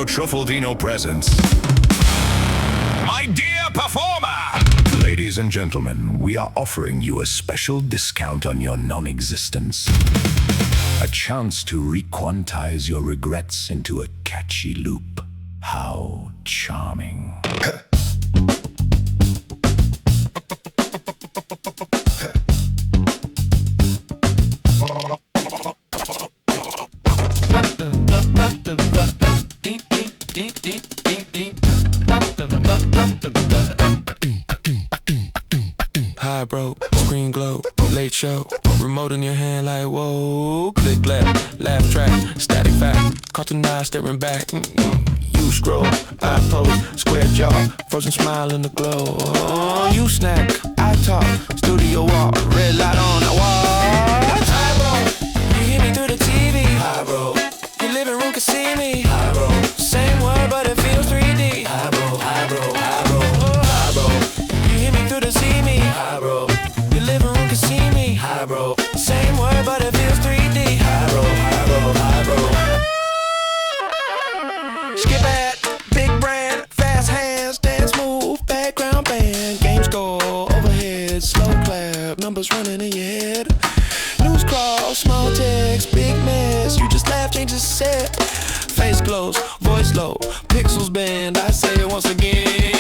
TRUFFALDINO presents My Dear Performer! Ladies and gentlemen, we are offering you a special discount on your non-existence. A chance to re-quantize your regrets into a catchy loop. How charming. High broke, screen glow, late show, remote in your hand like whoa. Click left, laugh track, static fact, cartoon eye staring back. You scroll, I pose, square jaw, frozen smile in the glow. You snack, I talk, studio walk, red light on the wall. High bro, you hear me through the TV. High bro, your living room can see me. High bro, same word but it feels 3D. High bro, high bro, high bro, high bro, you hear me through the see me. High bro, your living room can see me. High bro, same word but it feels 3D. High bro, high bro, high bro. Skip at big brand, fast hands, dance move, background band, game score, overhead, slow clap, numbers running in your head. News crawl, small text, big mess, you just laugh, change the set. Face close, voice low, pixels bend, I say it once again.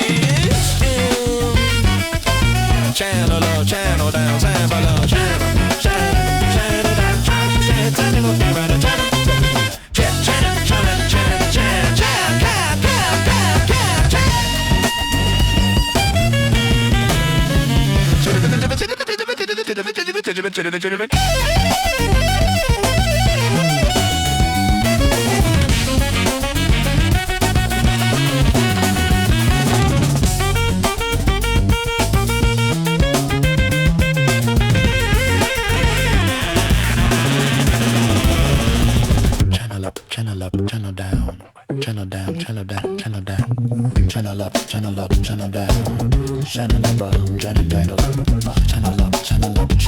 Channel up, channel down, sample up, channel down, channel up, channel. Channel up, channel down, channel down, channel down, channel down, channel up, channel up, channel down, channel up, channel down, channel up, channel up, channel down, channel up,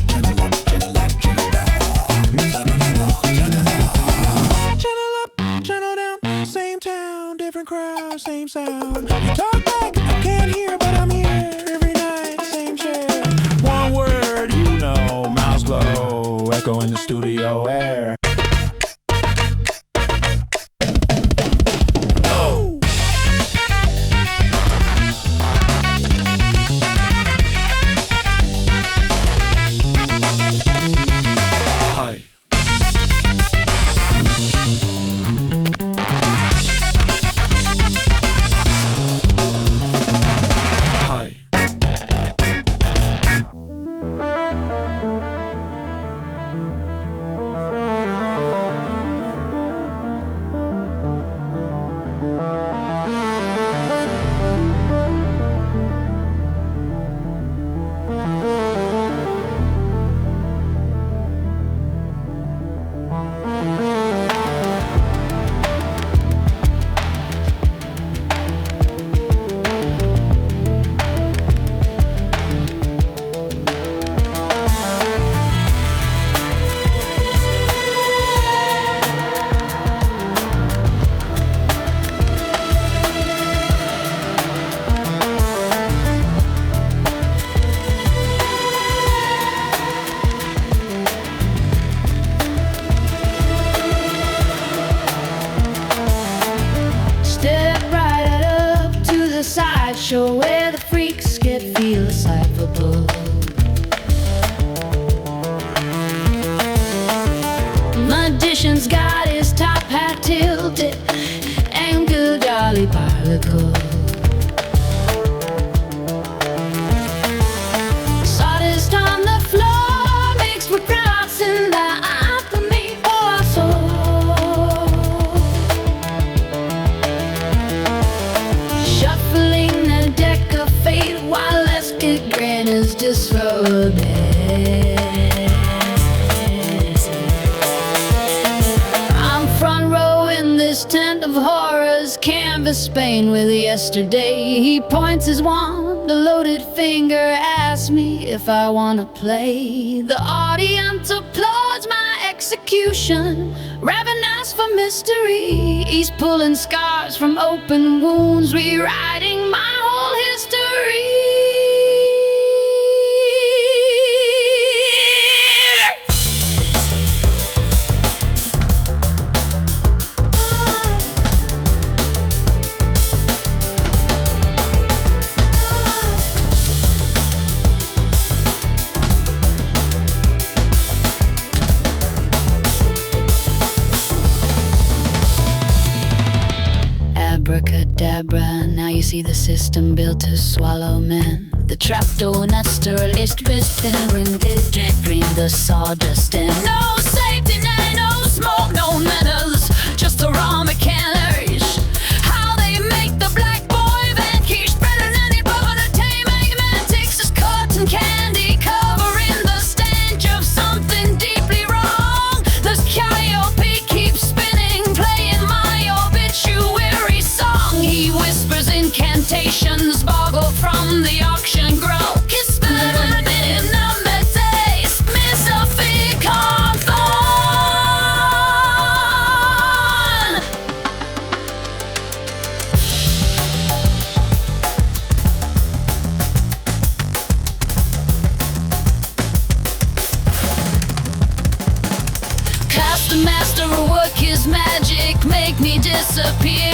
channel down, channel up, channel up, channel up, channel up, channel down, channel down, same town, different crowd, same sound. You talk back, I can't hear, but I'm here every night, same chair. One word, you know, mouse glow, echo in the studio air. Show where the freaks get philosophical. Magician's got his top hat tilted and good jolly particle. Sawdust on the floor mixed with drops in the alchemy or soul. Shuffling the deck of fate while let's get grand is just for a bit. I'm front row in this tent of horrors, canvas Spain with yesterday. He points his wand, a loaded finger, asks me if I wanna play. The audience applauds my execution. ravenous for mystery. He's pulling scars from open wounds, rewriting my whole history. Abracadabra, now you see the system built to swallow men. The trapdoor naturalist dream the sawdust and no safety net, no smoke, no manners, just a raw mechanics. How they make the black boy vanquish better than any brother to tame magmatics as cotton candy, covering the stench of something deeply wrong. This calliope keeps spinning, playing my obituary song. He whispers incantations, boggle from the auction grow. Kiss better than number taste, Mr. Cast the master will work his magic, make me disappear.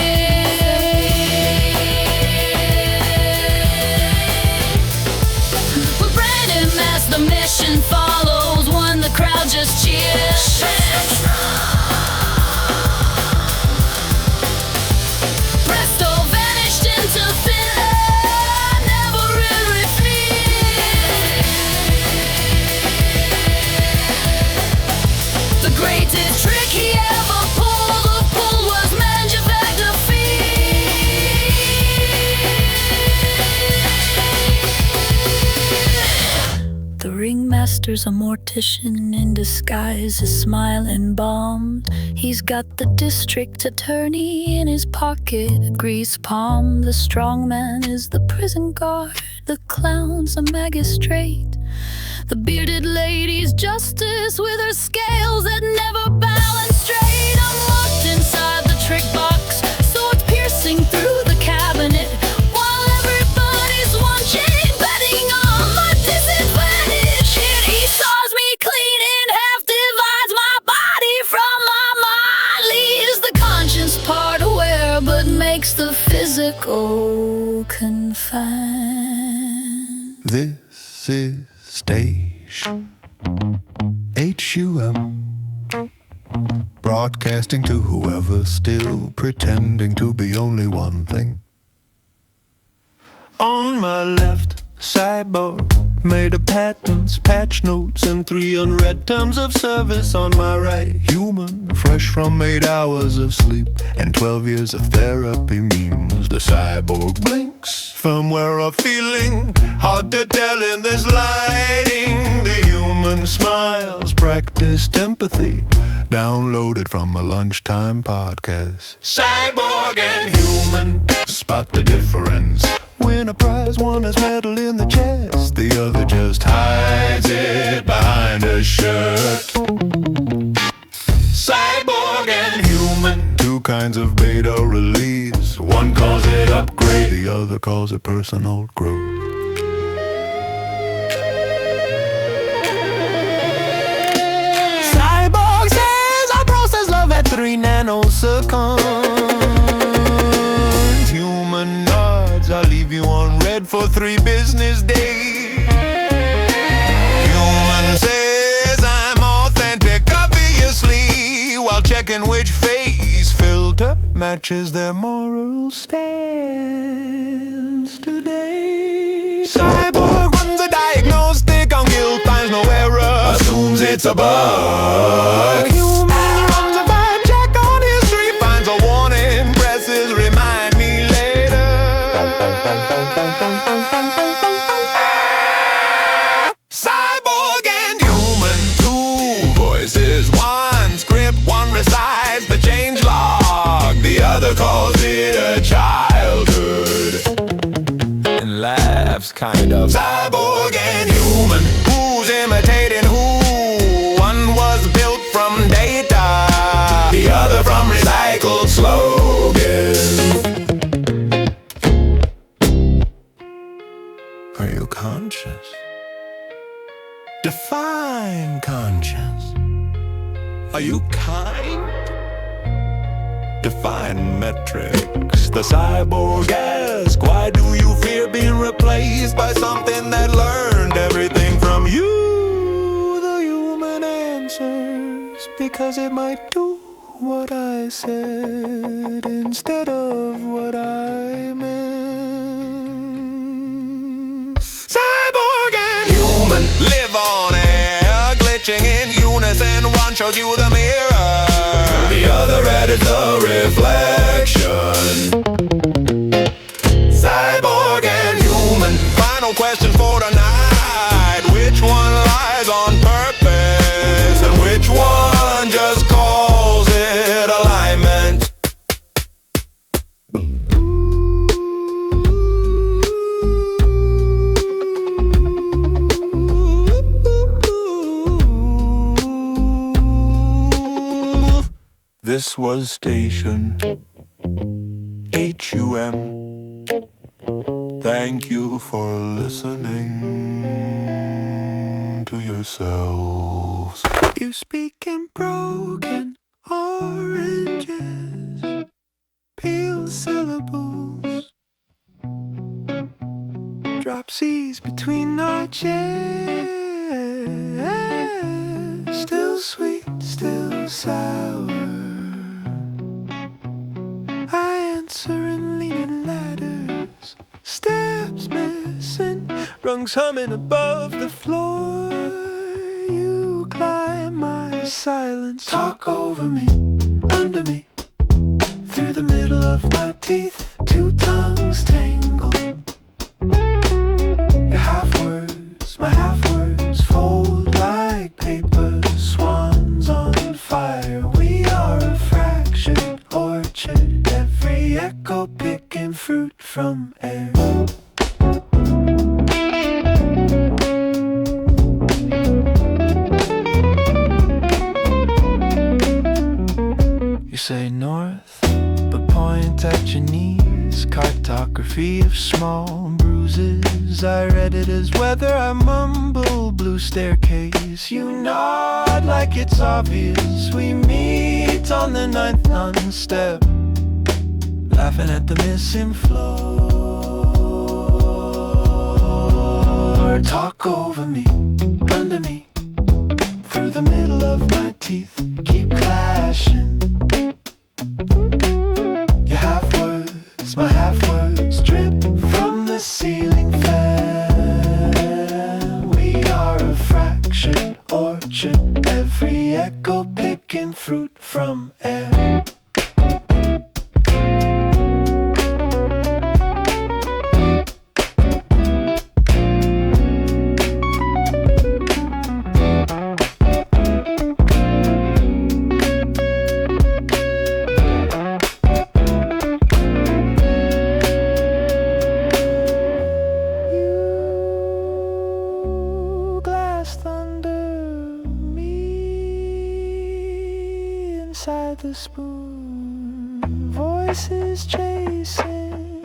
The mission follows when the crowd just cheers. Presto vanished into thin air, never really flee. The greatest trick he ever pulled was manufacture fee. The ringmaster's a mortician in disguise, his smile embalmed. He's got the district attorney in his pocket, a grease palm. The strong man is the prison guard, the clown's a magistrate. The bearded lady's justice with her scales that never balance straight. I'm locked inside the trick box, swords piercing through the cabinet, while everybody's watching, betting on my disadvantage. He saws me clean in half, divides my body from my mind, leaves the conscience part aware, but makes the physical confined. This is Station HUM, broadcasting to whoever's still pretending to be only one thing. On my left, cyborg made of patents, patch notes, and 3 unread terms of service. On my right, human, fresh from 8 hours of sleep and 12 years of therapy means the cyborg blinks. Firmware or feeling, hard to tell in this lighting. The human smiles, practiced empathy, downloaded from a lunchtime podcast. Cyborg and human, spot the difference. Win a prize, one has metal in the chest, the other just hides it behind a shirt. Cyborg and human, 2 kinds of beta release. One calls it upgrade, the other calls it personal growth. Cyborg says I process love at 3 nanoseconds. Human nods, I leave you on red for 3 business days. Human says I'm authentic, obviously, while checking which face filter matches their moral stance today. Cyborg runs a diagnostic on guilt, finds no error, assumes it's a bug. Human runs a vibe check on history, finds a warning, presses remind me later. Cyborg and human, 2 voices, 1 script, 1 recites the change log, the other calls it a childhood and laughs kind of. Cyborg and human, who's imitating who? One was built from data, X. The cyborg asks, why do you fear being replaced by something that learned everything from you? The human answers, because it might do what I said instead of what I meant. Cyborg and human live on air, glitching in unison. One shows you the mirror, the other edits the reflection. Cyborg and human, final question for tonight. Which one lies on purpose and which one just calls it alignment? This was station HUM. Thank you for listening to yourselves. You speak in broken oranges, peel syllables, drop C's between our chairs. Still sweet, still sour. I answer in leaning ladders, steps missing, rungs humming above the floor. You climb my silence, talk over me, under me, through the middle of my teeth. Two tongues tangle. Your half words, my half words, fold like paper, swans on fire. We are a fractured orchard, every echo picking fruit from air. You say north, but point at your knees. Cartography of small bruises. I read it as weather, I mumble blue staircase. You nod like it's obvious. We meet on the 9th non-step, laughing at the missing floor. Talk over me, under me, through the middle of my teeth. Keep clashing. Your half words, my half words, drip from the ceiling fan. We are a fractured orchard, every echo picking fruit from air. The spoon, voices chasing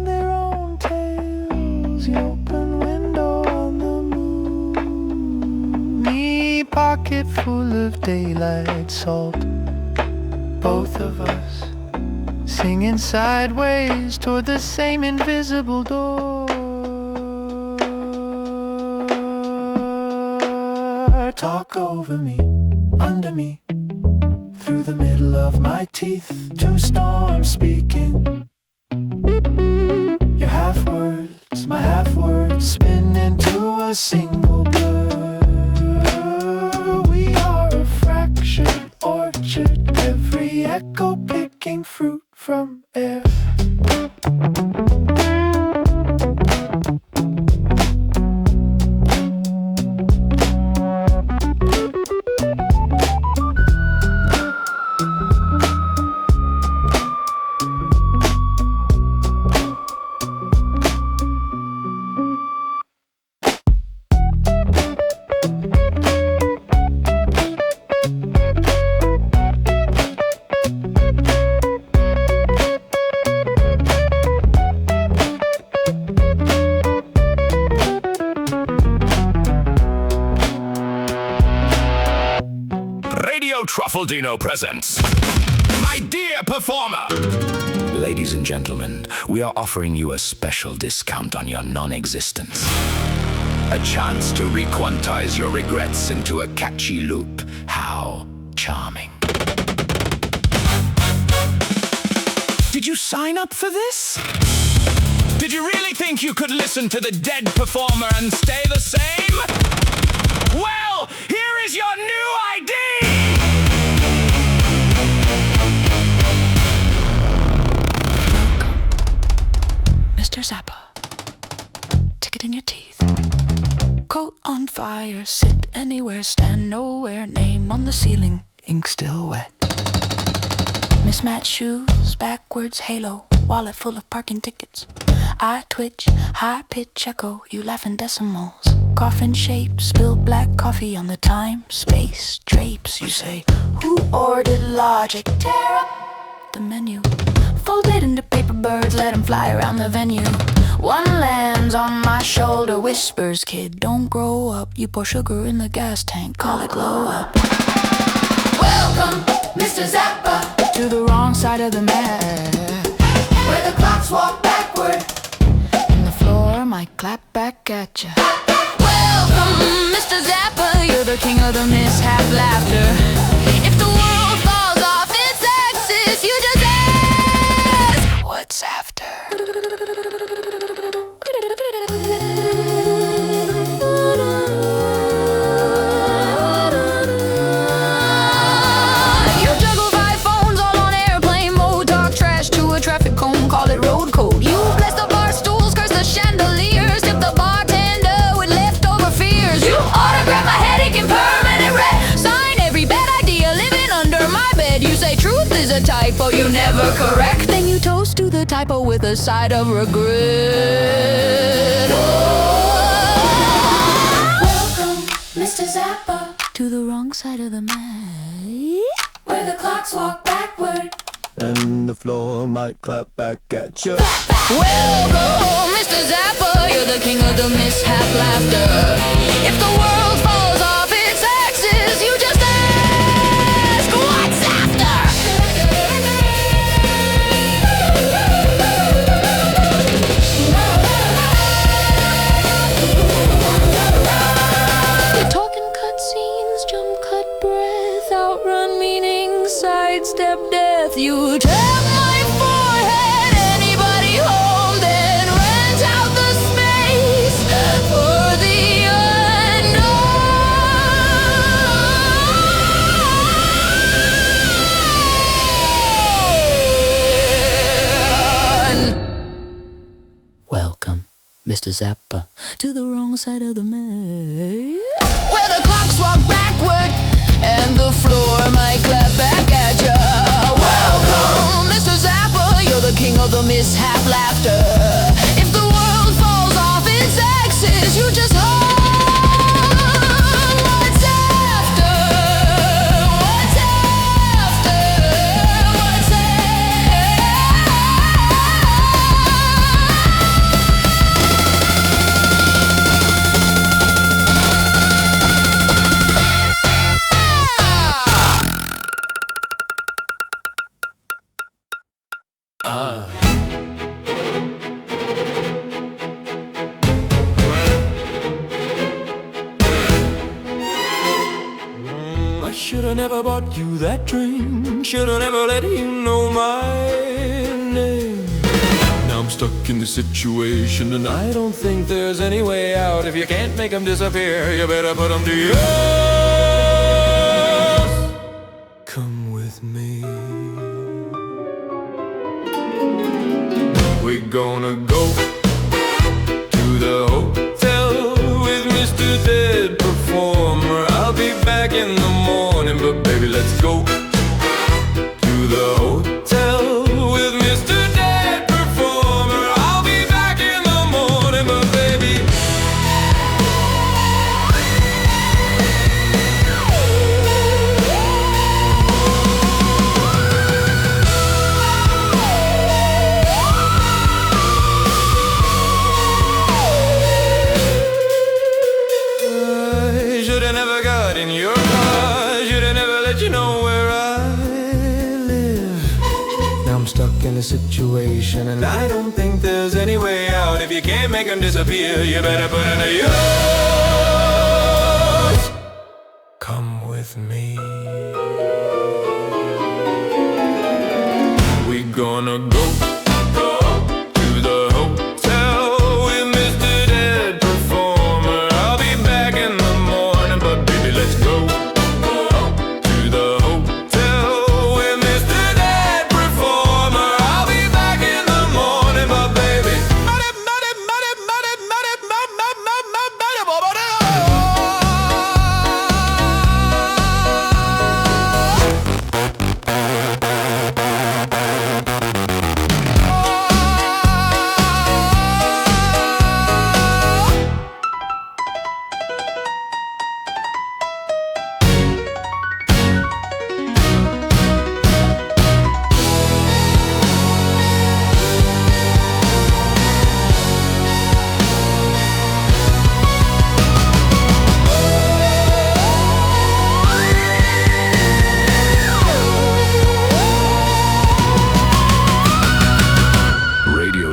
their own tails. The open window on the moon. Me pocket full of daylight salt. Both of us singing sideways toward the same invisible door. Talk over me, under me, through the middle of my teeth. Two storms speaking. Your half words, my half words, spin into a single blur. We are a fractured orchard, every echo picking fruit from air. TRUFFALDINO presents My dear performer! Ladies and gentlemen, we are offering you a special discount on your non-existence. A chance to re-quantize your regrets into a catchy loop. How charming. Did you sign up for this? Did you really think you could listen to the dead performer and stay the same? Well, here is your new ID! Mr. Zappa, ticket in your teeth. Coat on fire, sit anywhere, stand nowhere. Name on the ceiling, ink still wet. Mismatched shoes, backwards halo, wallet full of parking tickets. I twitch, high pitch echo, you laugh in decimals. Coffin shape, spilled black coffee on the time, space, drapes. You say, who ordered logic? Tear up the menu. Fold it into paper birds, let them fly around the venue. One lands on my shoulder, whispers, kid, don't grow up. You pour sugar in the gas tank, call it glow up. Welcome, Mr. Zappa, to the wrong side of the map, where the clocks walk backward, and the floor might clap back at ya. Welcome, Mr. Zappa, you're the king of the mishap laughter. If the world falls off its axis, you just ask, what's after? You juggle 5 phones all on airplane mode, talk trash to a traffic cone, call it road code. You bless the bar stools, curse the chandeliers, tip the bartender with leftover fears. You autograph my headache in permanent red, sign every bad idea living under my bed. You say truth is a typo you never correct, then you toast to the typo with a side of regret. Welcome, Mr. Zappa, to the wrong side of the map, where the clocks walk backward, And the floor might clap back at you. welcome, Mr. Zappa, you're the king of the mishap laughter. If the world falls off its axis, you just ask, what's after? You're talking cutscenes, jump cut breath, outrun meaning, sidestep death. You tap my forehead, anybody home, then rent out the space for the unknown. Welcome, Mr. Zappa, to the wrong side of the map, where the clocks walk backward and the floor might clap back at ya. Welcome, Mr. Zappa, you're the king of the mishap laughter. If the world falls off its axis, you just hum, what's after? What's after? What's I should've never bought you that drink. Should've never let you know my name. Now I'm stuck in this situation, and I don't think there's any way out. If you can't make them disappear, you better put them to use. Come with me. We're gonna go to the hotel with Mr. Dead Performer. I'll be back in the morning, but baby, let's go to the hotel with Mr. Dead Performer. I'll be back in the morning, but baby, the situation, and I don't think there's any way out. If you can't make them disappear, you better put in a use. Come with me. We gonna go to the hotel with Mr. DeaD Performer. I'll be back in the morning, but baby, let's go to the hotel with Mr. DeaD Performer. I'll be back in the morning, but baby,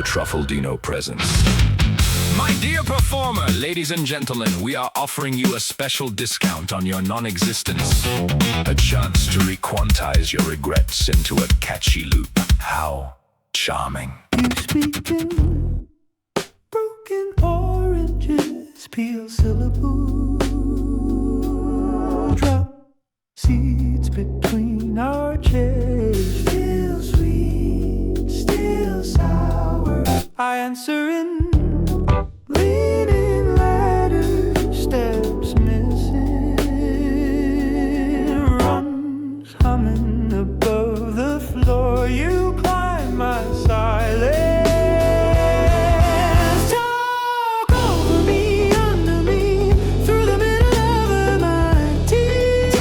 TRUFFALDINO presents. My dear performer, ladies and gentlemen, we are offering you a special discount on your non-existence. A chance to requantize your regrets into a catchy loop. How charming. You speak in broken oranges, peel syllables, drop seeds between our chairs. Still sweet, still sour. I answer in leaning ladder, steps missing, runs humming above the floor. You climb my silence, talk over me, under me, through the middle of my teeth.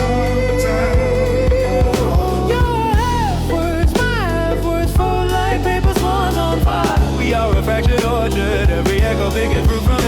Your half words, my half words, fall like paper swans on fire. We are a fractured orchard, every echo picking fruit from it.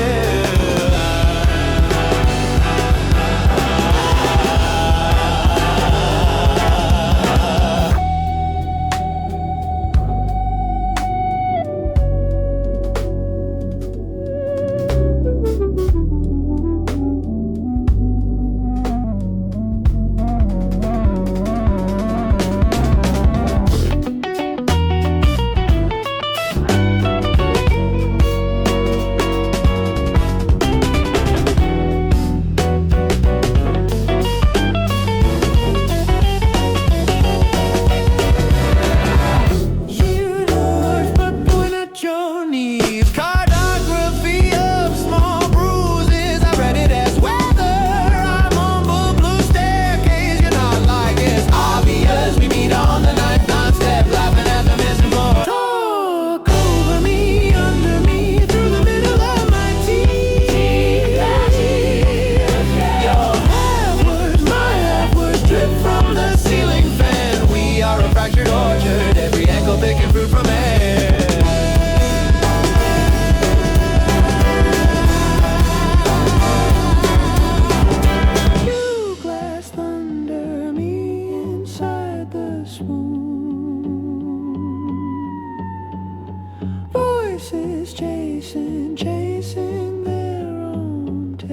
Voices chasing, chasing their own tails.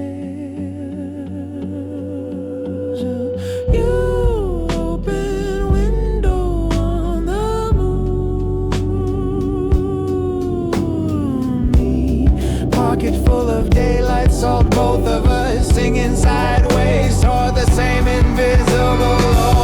You open window on the moon. Me, pocket full of daylight, saw both of us singing sideways toward the same invisible law.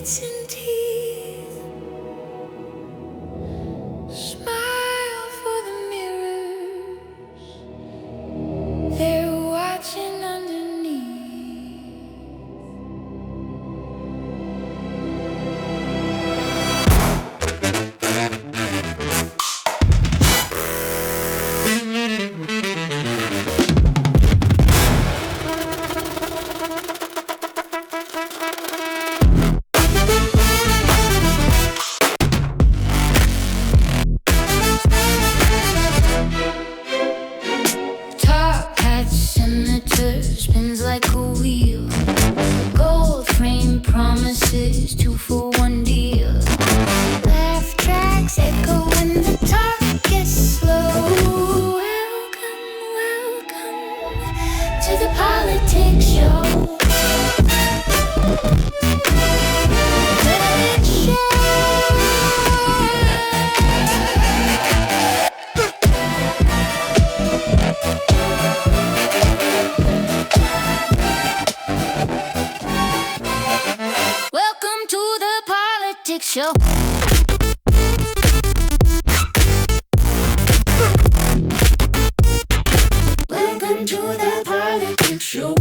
whitened teeth. Smile for the mirrors, they're watching underneath. Top hat senator spins like a wheel. Gold frame promises 2-for-1 deal. Laugh tracks echo when the talk gets slow. Welcome, welcome to the politics show. Politics show. Welcome to the politics show. Welcome to the politics show.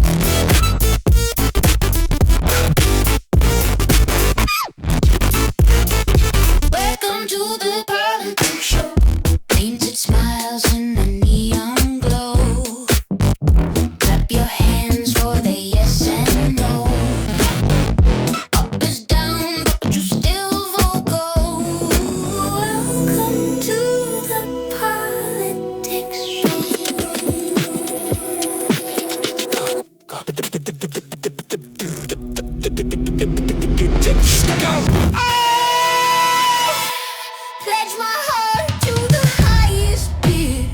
Welcome to the politics show. Painted smiles in a neon glow. Clap your hands for the yes and no. Up is down, but you still vocal. Welcome to the politics show. Pledge my heart to the highest bid.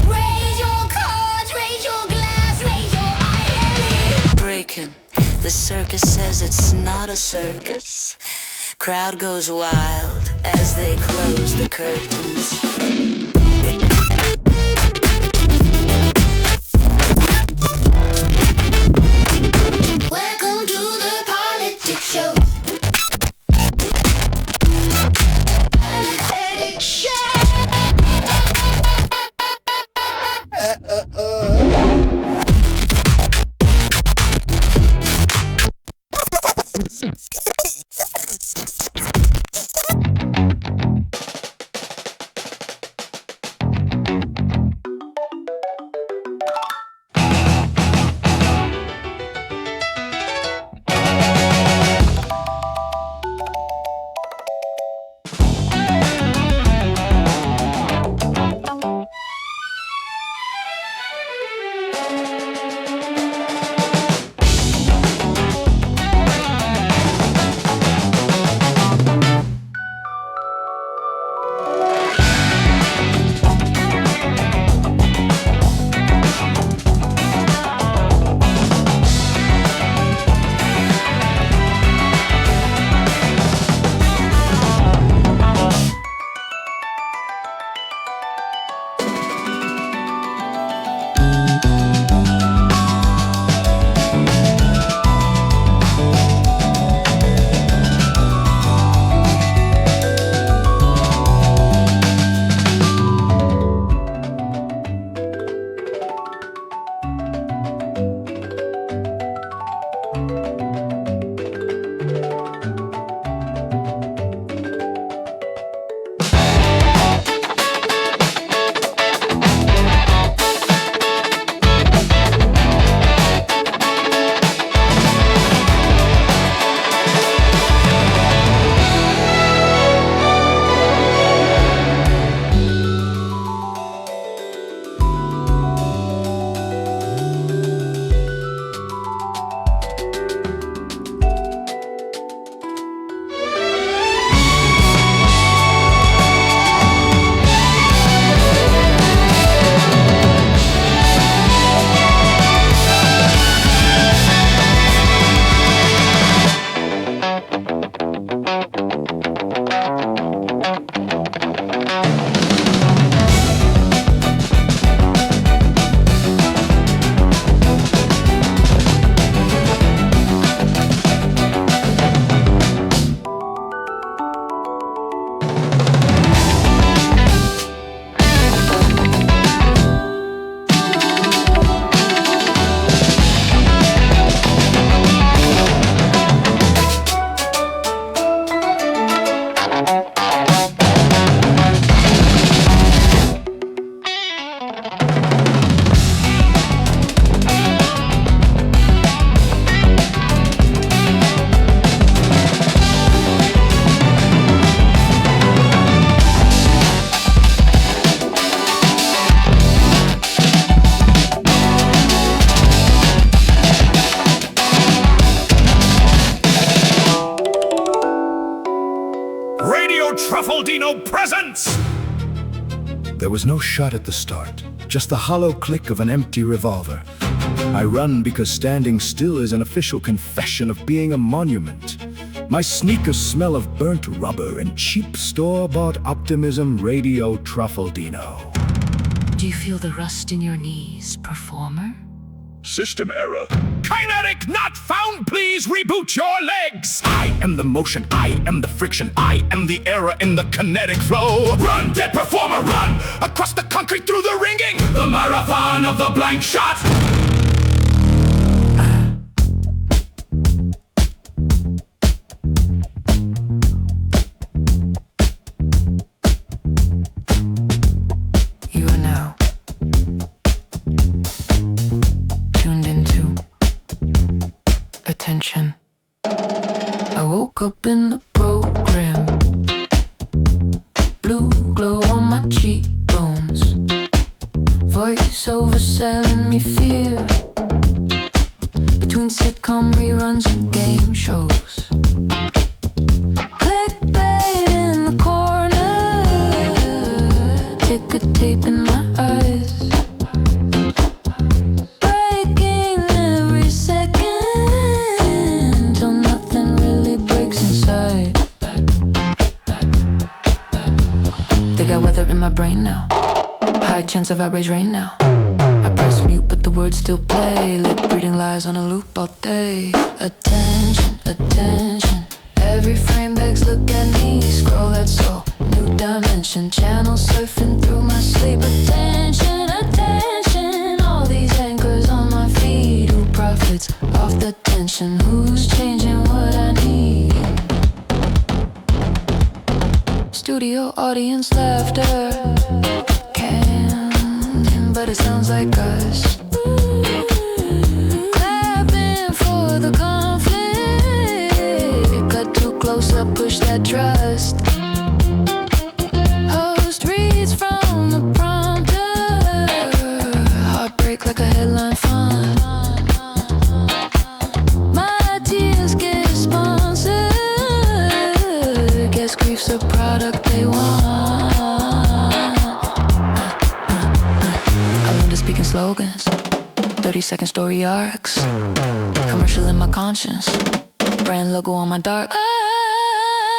Raise your cards, raise your glass, raise your eyelid. Breaking. The circus says it's not a circus. Crowd goes wild as they close the curtains. Welcome to the politics show. Politics show. Truffaldino presents! There was no shot at the start, just the hollow click of an empty revolver. I run because standing still is an official confession of being a monument. My sneakers smell of burnt rubber and cheap store-bought optimism radio Truffaldino. Do you feel the rust in your knees, performer? System error. Kinetic not found, please reboot your legs! I am the motion, I am the friction, I am the error in the kinetic flow. Run, dead performer, run! Across the concrete through the ringing! The marathon of the blank shot! You are now tuned into attention. I woke up in the program, blue glow on my cheekbones, voiceover selling me fear, between sitcom reruns and game shows. Clickbait in the corner, ticker tape in my eyes, breaking every second till nothing really breaks inside. They got weather in my brain now, high chance of outrage rain now. I press mute but the words still play, lip reading lies on a loop all day. Attention, attention, every frame begs look at me. Scroll that soul, new dimension, channel surfing through my sleep. Attention, attention, all these anchors on my feet. Who profits off the tension? Who's changing what I need? Studio audience laughter, can, but it sounds like us. Clapping for the conflict, cut too close up, push that trust. Host reads from the prompter, heartbreak like a headline font. My tears get sponsored, guess grief's a product they want. I learned to speak in slogans, 30-second story arcs, commercial in my conscience, brand logo on my dark.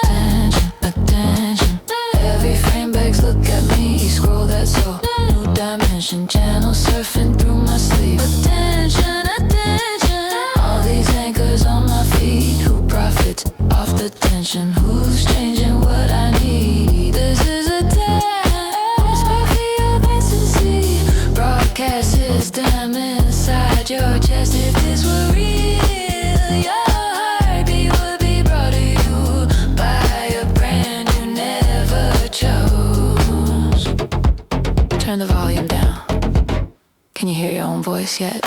Attention, attention, every frame begs look at me. Scroll that soul, new dimension, channel surfing through my sleep. Attention, attention, all these anchors on my feet. Who profits off the tension? Who's changing what I need? This is a test, coffee of ecstasy, broadcast system inside your chest. If this were real, your heartbeat would be brought to you by a brand you never chose. Turn the volume down. Can you hear your own voice yet?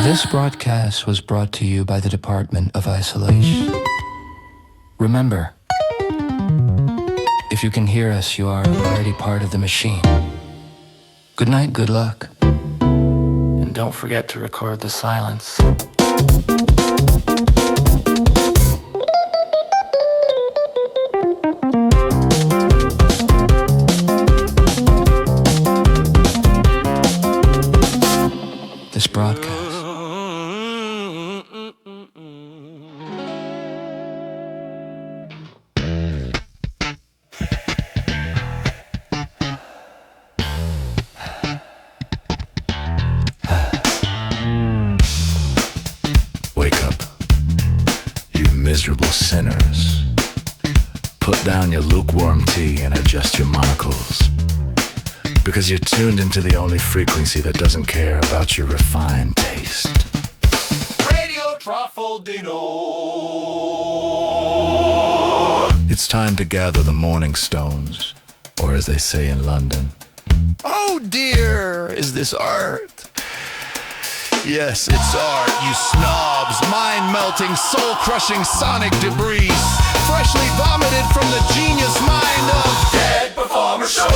This broadcast was brought to you by the Department of Isolation. Remember, if you can hear us, you are already part of the machine. Good night, good luck. And don't forget to record the silence. This broadcast. Wake up, you miserable sinners. Put down your lukewarm tea and adjust your monocles. Because you're tuned into the only frequency that doesn't care about your refined taste. Radio Truffaldino. It's It's time to gather the morning stones, or as they say in London, oh dear, is this art? Yes, it's art, you snobs. Mind-melting, soul-crushing sonic debris, freshly vomited from the genius mind of Dead Performer Show.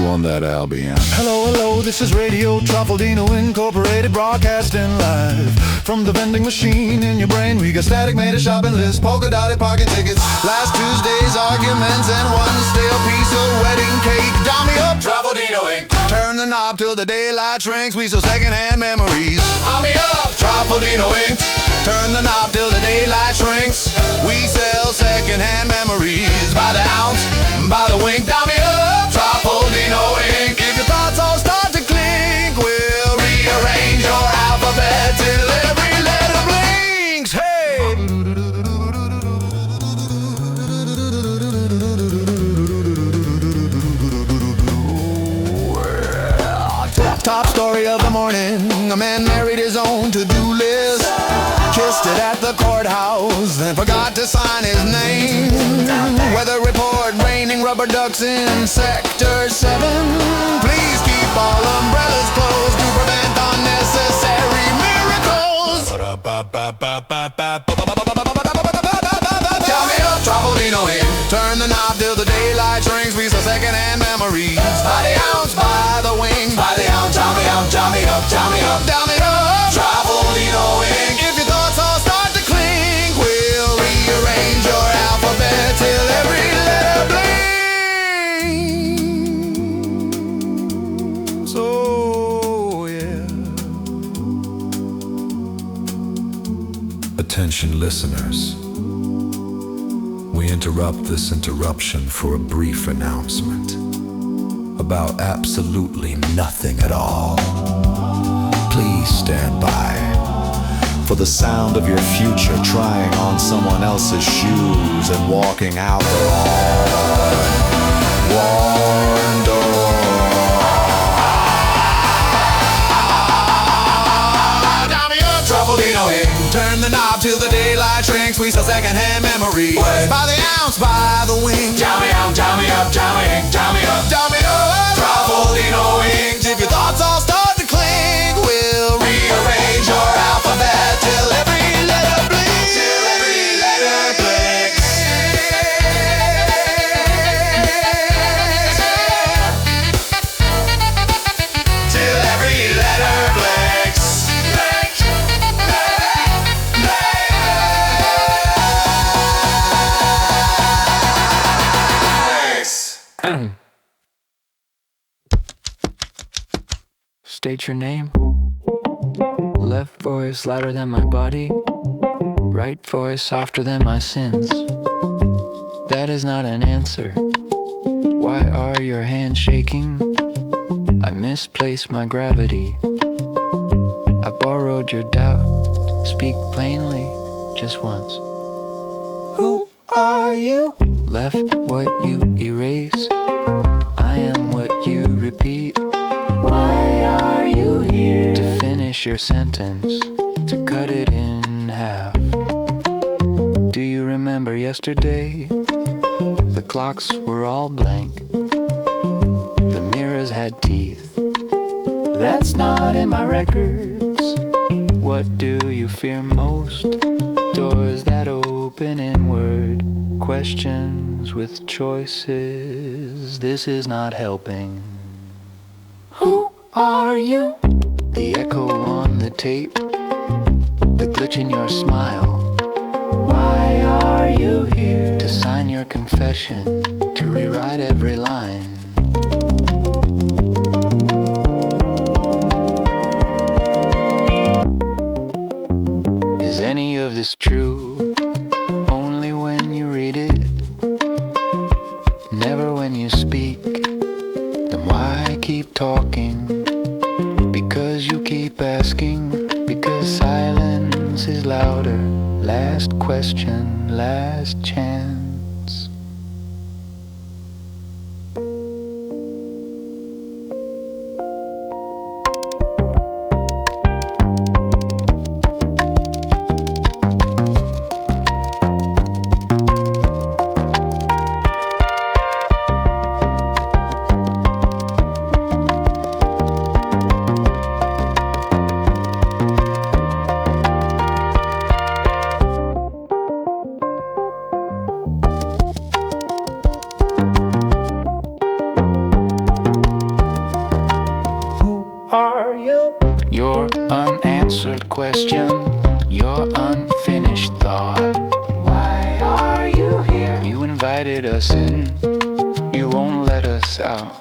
On that Albion. Hello, this is Radio TRUFFALDINO Incorporated, broadcasting live from the vending machine in your brain. We got static, made a shopping list, polka dotted parking tickets, last Tuesday's arguments, and one stale piece of wedding cake. Dial me up, TRUFFALDINO Inc. Turn the knob till the daylight shrinks. We sell secondhand memories. Dial me up, TRUFFALDINO Inc. Turn the knob till the daylight shrinks. We sell secondhand memories by the ounce, by the wink. Dial me up, TRUFFALDINO Inc. If your thoughts all start to clink, we'll rearrange your alphabet till every letter blinks. Hey! Top story of the morning, a man married his own to-do list. Kissed it at the courthouse, then forgot to sign his name. Weather report, raining rubber ducks in Sector 7. Please keep all umbrellas closed to prevent unnecessary miracles. Tell me up, TRUFFALDINO Inc. Turn the knob till the daylight shrinks. We sell secondhand memories by the ounce, by the wing, by the ounce. Tell me up, tell me up, tell me up, tell me up, TRUFFALDINO Inc. If your thoughts all start to clink, we'll rearrange your alphabet till every letter blinks. So yeah. Attention listeners. We interrupt this interruption for a brief announcement about absolutely nothing at all. Please stand by for the sound of your future trying on someone else's shoes and walking out the worn door. Dial me up, TRUFFALDINO Inc. Turn the knob till the daylight shrinks. We sell secondhand memories by the ounce, by the wing. Dial me up, dial me up, dial me Inc. Dial me up, dial me up, TRUFFALDINO Inc. If your thoughts all start to clink, we'll rearrange your alphabet till every letter blinks. Till every letter blinks. Till every letter blinks. State your name. Left voice louder than my body. Right voice softer than my sins. That is not an answer. Why are your hands shaking? I misplaced my gravity. I borrowed your doubt. Speak plainly, just once. Who are you? Left what you erase. I am what you repeat. Why are you here? To finish your sentence, to cut it in half. Do you remember yesterday? The clocks were all blank. The mirrors had teeth. That's not in my records. What do you fear most? Doors that open inward. Questions with choices. This is not helping. Who are you? The echo on the tape. The glitch in your smile. Why are you here? To sign your confession. To rewrite every line. Is any of this true? Only when you read it. Never when you speak. Then why keep talking? Because you keep asking. Because silence is louder. Last question. one last chance. Your unanswered question, your unfinished thought. Why are you here? You invited us in, you won't let us out.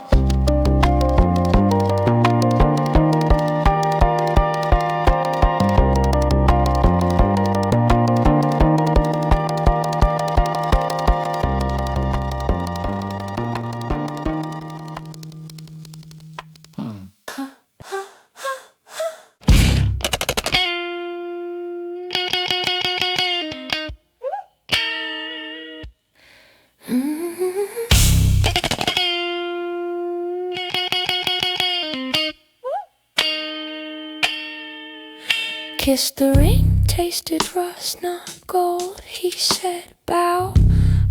Kissed the ring, tasted rust, not gold. He said, bow.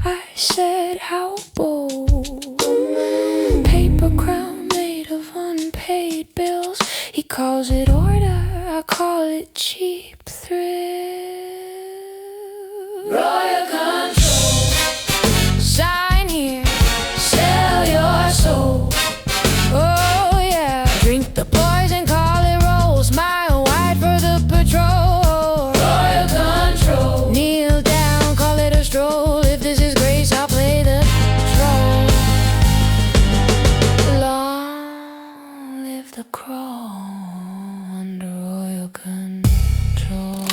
I said, how bold. Paper crown made of unpaid bills. He calls it order, I call it cheap thrill. Royal control. Sign here, sell your soul. Oh yeah, drink the poison, call it rolls. Mile wide for the patrol. Royal control. Kneel down, call it a stroll. If this is grace, I'll play the troll. Long live the crow under royal control.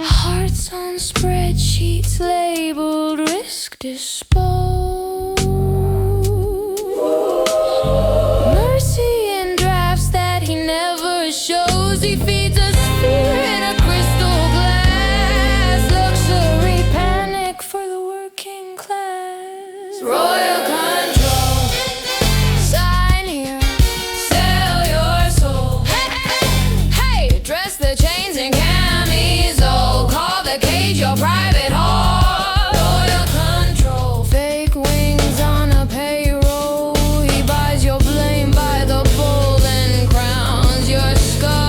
Hearts on spreadsheets labeled risk disposed. Mercy in drafts that he never shows. He feeds us fear in a crystal glass. Luxury panic for the working class. Royal control. Sign here, sell your soul. Hey, hey, hey, dress the chains and camisole. Call the cage your private heart. Royal control. Fake wings on a payroll. He buys your blame by the bull and crowns your skull.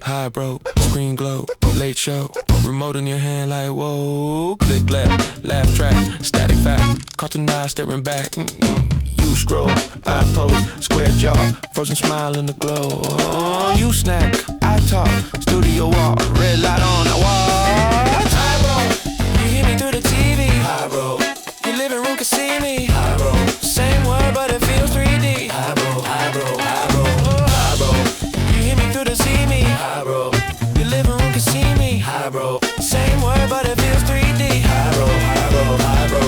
High broke, screen glow, late show, remote in your hand like whoa. Click left, laugh track, static fact, cartoon eye staring back. You scroll, I pose, square jaw, frozen smile in the glow. You snack, I talk, studio walk, red light on the wall. High bro, you hear me through the TV. High bro, your living room can see me. High bro, same word but it feels 3D. High bro, high bro, high bro, high bro. You hear me through the see me. High bro, your living room can see me. High bro, same word but it feels 3D. High bro, high bro, high bro.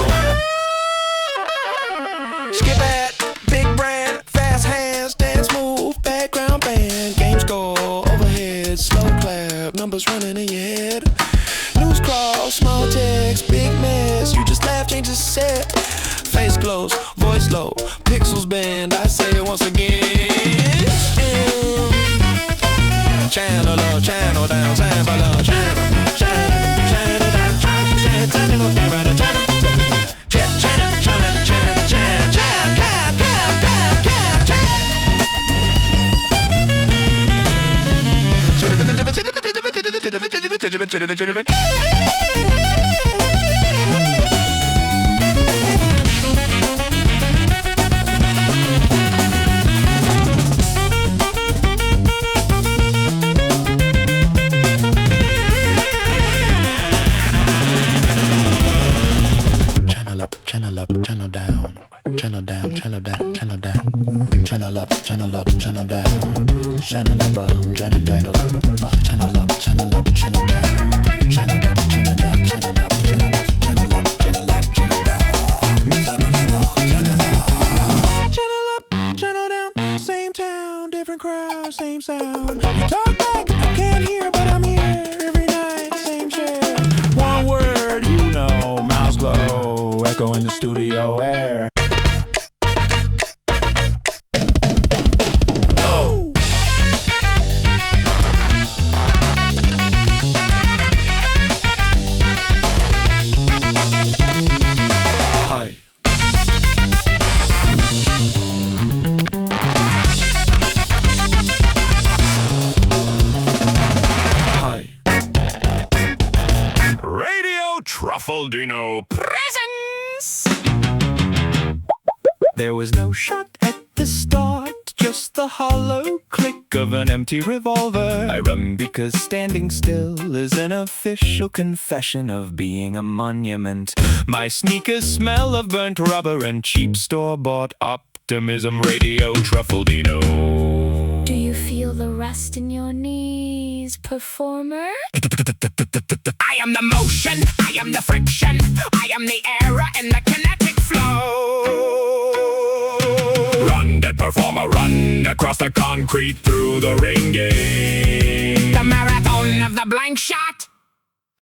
Skip at, big brand, fast hands, dance move, background band, games go overhead, slow clap, numbers running in your head. News crawl, small text, big mess, you just laugh, change the set. Face close, voice low, pixels bend, I say it once again. Channel up, channel down, sample up, channel down, channel up, Channel up, channel down, channel down, channel down, channel down, channel up, channel up, channel down, channel up, channel down, channel up, channel up, channel down, channel up, channel down, channel up, channel up, channel up, channel up, channel down, channel up, channel down, same town, different crowd, same sound. You talk back, I can't hear, but I'm here every night, same chair. One word, you know, mouse glow, echo in the studio air. Oh. Hi. Hi. Radio Truffaldino presents. There was no shot at the start, just the hollow click of an empty revolver. I run because standing still is an official confession of being a monument. My sneakers smell of burnt rubber and cheap store-bought optimism. Radio Truffaldino. Do you feel the rust in your knees, performer? I am the motion, I am the friction, I am the error and the kinetic flow. Run, that performer, run across the concrete through the ring gate. The marathon of the blank shot.